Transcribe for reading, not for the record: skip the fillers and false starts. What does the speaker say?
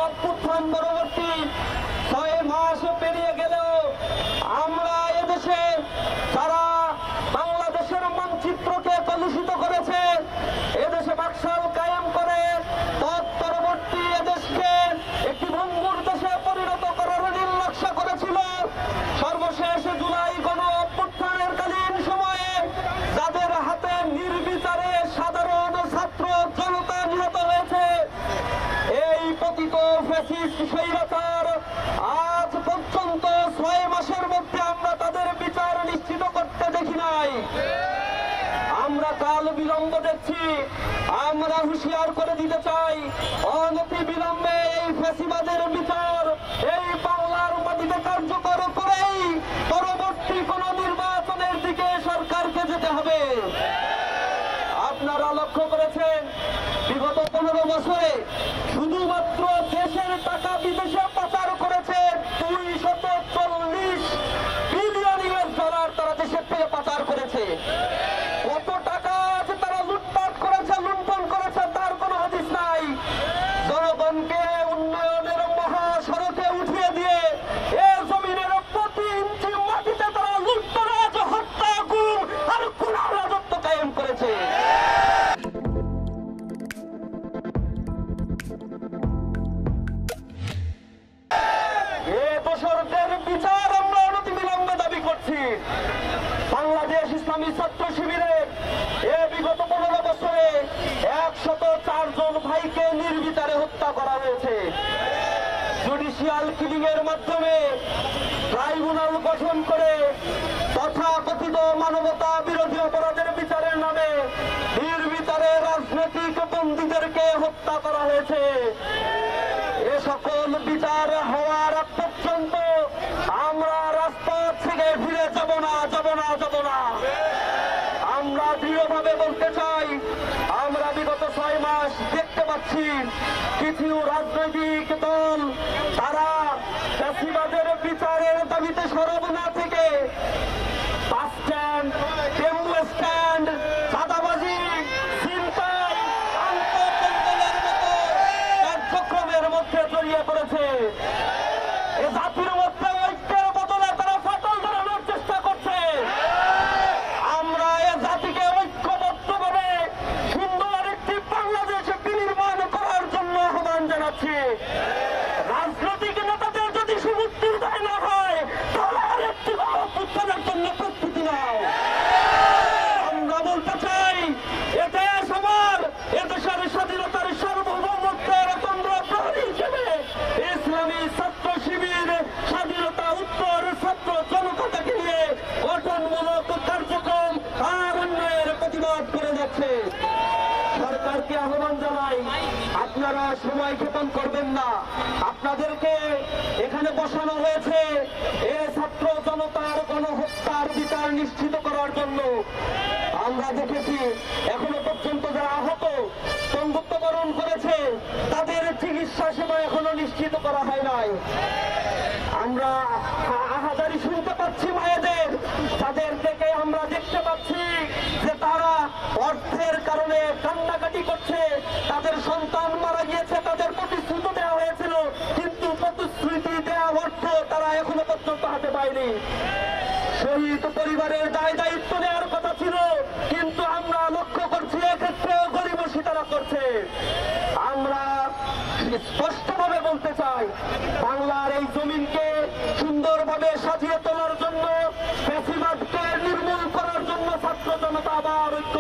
অভ্যুত্থান পরবর্তী 6 মাস পেরিয়ে গেলেও আমরা এদেশে যারা বাংলাদেশের মানচিত্রকে কলুষিত করেছে, এদেশে বাকশাল কায়েম করে তৎপরবর্তী এদেশকে একটি ভঙ্গুর দেশে পরিণত করার নীল নকশা করেছিল, সর্বশেষ জুলাই গণ অভ্যুত্থানের কালীন সময়ে যাদের হাতে নির্বিচারে সাধারণ ছাত্র জনতা নিহত হয়েছে, এই পতিত ফ্যাসিস্ট স্বৈরাচার আজ পর্যন্ত 6 মাসের মধ্যে আমরা তাদের বিচার নিশ্চিত করতে দেখি নাই। আমরা কাল বিলম্ব দেখছি। আমরা হুঁশিয়ার করে দিতে চাই, অনতি বিলম্বে এই ফ্যাসিবাদের বিচার এই বাংলার মাটিতে কার্যকর করেই পরবর্তী কোন নির্বাচনের দিকে সরকারকে যেতে হবে। আপনারা লক্ষ্য করেছেন বিগত 15 বছরে শুধুমাত্র দেশের টাকা বিদেশে পাচার করেছে 240 বিলিয়ন US ডলার তারা দেশের থেকে পাচার করেছে। কত টাকা আছে তারা লুটপাট করেছে, লুণ্ঠন করেছে তার কোনো হদিস নাই। জনগণকে উন্নয়নের মহাসড়কে উঠিয়ে দিয়ে এ জমিনের প্রতি ইঞ্চি মাটিতে তারা লুটতরাজ, হত্যা, গুম আর খুনের রাজত্ব কায়েম করেছে। দোষরদের বিচার আমরা অনতিবিলম্বে দাবি করছি। বাংলাদেশ ইসলামী ছাত্র শিবিরের বিগত 15 বছরে 104 জন ভাইকে নির্বিচারে হত্যা করা হয়েছে। জুডিশিয়াল কিলিং এর মাধ্যমে ট্রাইব্যুনাল গঠন করে তথাকথিত মানবতা বিরোধী অপরাধের বিচারের নামে নির্বিচারে রাজনৈতিক বন্দীদেরকে হত্যা করা হয়েছে। এ সকল বিচার হওয়ার আগ পর্যন্ত আমরা রাজপথ থেকে ফিরে যাব না। আমরা দৃঢ়ভাবে বলতে চাই, আমরা বিগত 6 মাস দেখতে পাচ্ছি কিছু রাজনৈতিক দল তারা ফ্যাসিবাদের বিচারের দাবিতে সরব না থেকে বাস স্ট্যান্ড, টেম্পো স্ট্যান্ড, চাঁদাবাজি, ছিনতাই, আন্তঃকন্দলের মতো কার্যক্রমের মধ্যে জড়িয়ে পড়েছে। এ জাতির মধ্যে ঐক্যের বদলে তারা ফাটল ধরানোর চেষ্টা করছে। আমরা এ জাতিকে ঐক্যবদ্ধভাবে সুন্দর একটি বাংলাদেশ বিনির্মাণ করার জন্য আহ্বান জানাচ্ছি। রাজনৈতিক নেতাদের যদি সুবুদ্ধির দায় না হয় তাহলে আর একটি অভ্যুত্থানের জন্য প্রস্তুতি নাও। আমরা বলতে চাই, এ দেশ আমার, এ দেশের স্বাধীনতার সার্বভৌমত্বের অতন্দ্র প্রহরী হিসেবে ইসলামী ছাত্র শিবির স্বাধীনতা উত্তর ছাত্র জনতাকে নিয়ে গঠনমূলক কার্যক্রম আর অন্যায়ের প্রতিবাদ করে যাচ্ছে। সরকারকে আহ্বান জানাই, আপনারা সময় ক্ষেপণ করবেন না। আপনাদেরকে এখানে বসানো হয়েছে এ ছাত্র জনতার গণহত্যার বিচার নিশ্চিত করার জন্য। আমরা দেখেছি এখনো পর্যন্ত যারা আহত, বন্ধুত্ববরণ করেছে তাদের চিকিৎসা সেবা এখনো নিশ্চিত করা হয় নাই। আমরা আহাজারি শুনতে পাচ্ছি মায়েদের, তাদের থেকে আমরা দেখতে পাচ্ছি যে তারা অর্থের কারণে কান্নাকাটি করছে। তাদের সন্তান মারা গিয়েছে, তাদের প্রতিশ্রুতি দেওয়া হয়েছিল, কিন্তু প্রতিশ্রুতি দেওয়া অর্থ তারা এখনো পর্যন্ত হাতে পায়নি। শহীদ পরিবারের দায় দায়িত্ব নেওয়ার কথা ছিল, কিন্তু আমরা লক্ষ্য করছি এক্ষেত্রে গরিবসী তারা করছে। আমরা স্পষ্টভাবে বলতে চাই, বাংলার এই জমিনকে সুন্দরভাবে সাজিয়ে তোলার জন্য, ফ্যাসিবাদকে নির্মূল করার জন্য ছাত্র জনতা আবার ঐক্য